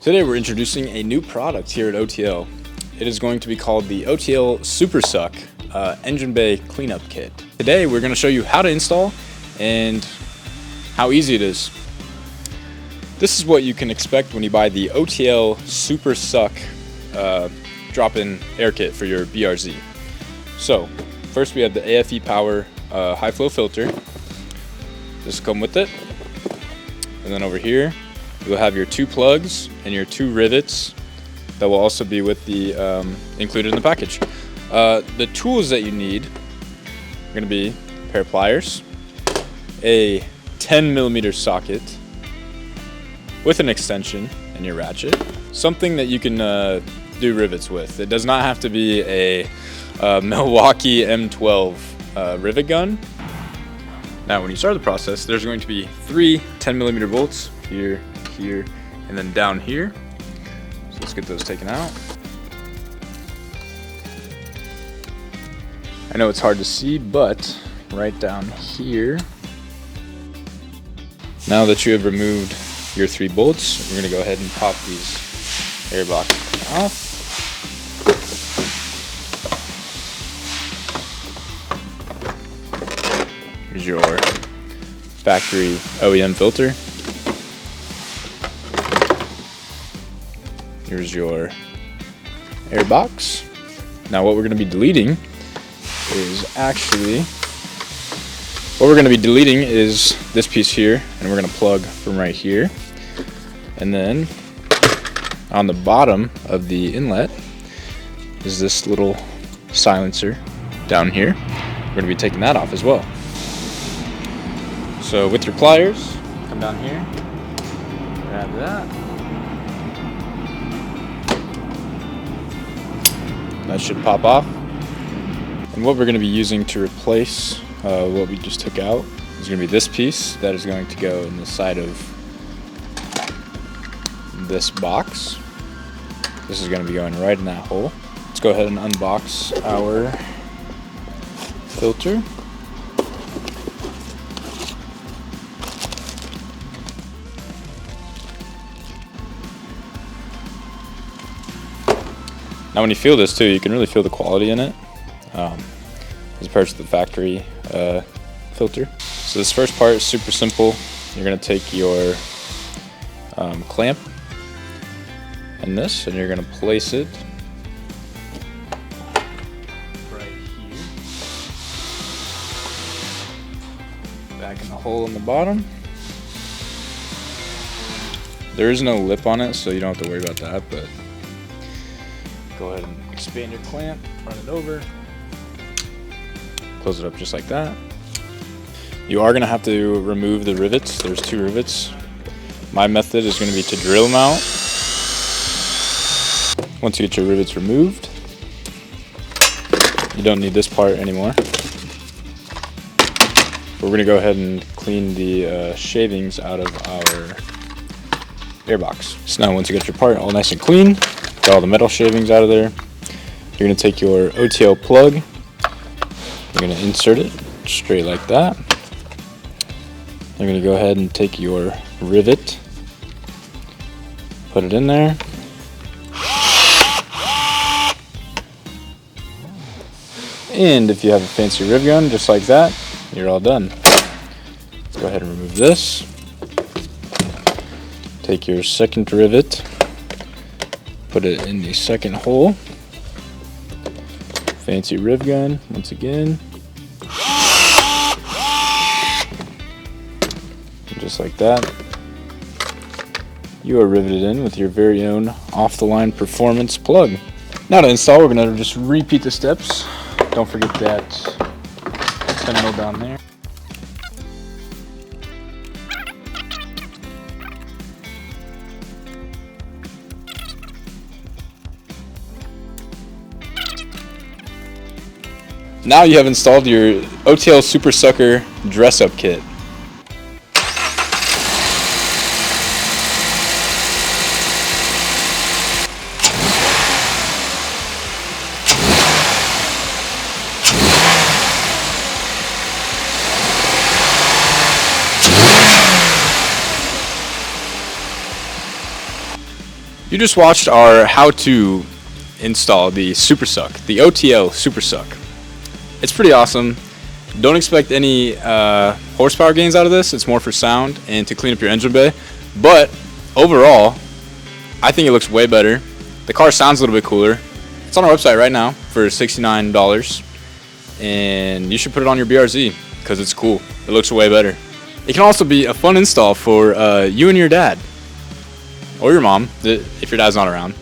Today we're introducing a new product here at OTL. It is going to be called the OTL Super Suck Engine Bay Cleanup Kit. Today we're going to show you how to install and how easy it is. This is what you can expect when you buy the OTL Super Suck drop-in air kit for your BRZ. So first we have the AFE Power high flow filter. This will come with it. And then over here you'll have your 2 plugs and your 2 rivets that will also be with the included in the package. The tools that you need are going to be a pair of pliers, a 10mm socket with an extension, and your ratchet. Something that you can do rivets with. It does not have to be a Milwaukee M12 rivet gun. Now when you start the process, there's going to be 3 10mm bolts here, here, and then down here. So let's get those taken out. I know it's hard to see, but right down here. Now that you have removed your 3 bolts, we're going to go ahead and pop these air boxes off. Here's your factory OEM filter. Here's your air box. Now what we're going to be deleting is this piece here, and we're going to plug from right here. And then on the bottom of the inlet is this little silencer down here. We're going to be taking that off as well. So with your pliers, come down here, grab that. That should pop off. And what we're going to be using to replace what we just took out is going to be this piece that is going to go in the side of this box. This is going to be going right in that hole. Let's go ahead and unbox our filter. Now when you feel this too, you can really feel the quality in it as opposed to the factory filter. So this first part is super simple. You're going to take your clamp and this, and you're going to place it right here, back in the hole in the bottom. There is no lip on it, so you don't have to worry about that, but go ahead and expand your clamp, run it over, close it up just like that. You are going to have to remove the rivets. There's 2 rivets. My method is going to be to drill them out. Once you get your rivets removed, you don't need this part anymore. We're going to go ahead and clean the shavings out of our airbox. So now once you get your part all nice and clean, get all the metal shavings out of there, you're going to take your OTL plug, you're going to insert it straight like that. You're going to go ahead and take your rivet, put it in there, and if you have a fancy riv gun just like that, you're all done. Let's go ahead and remove this. Take your second rivet, put it in the second hole. Fancy riv gun once again. Just like that. You are riveted in with your very own off-the-line performance plug. Now to install, we're going to just repeat the steps. Don't forget that 10mm down there. Now you have installed your OTL Super Sucker dress-up kit. You just watched our how to install the Super Suck, the OTL Super Suck. It's pretty awesome. Don't expect any horsepower gains out of this. It's more for sound and to clean up your engine bay. But overall, I think it looks way better. The car sounds a little bit cooler. It's on our website right now for $69, and you should put it on your BRZ because it's cool. It looks way better. It can also be a fun install for you and your dad, or your mom if your dad's not around.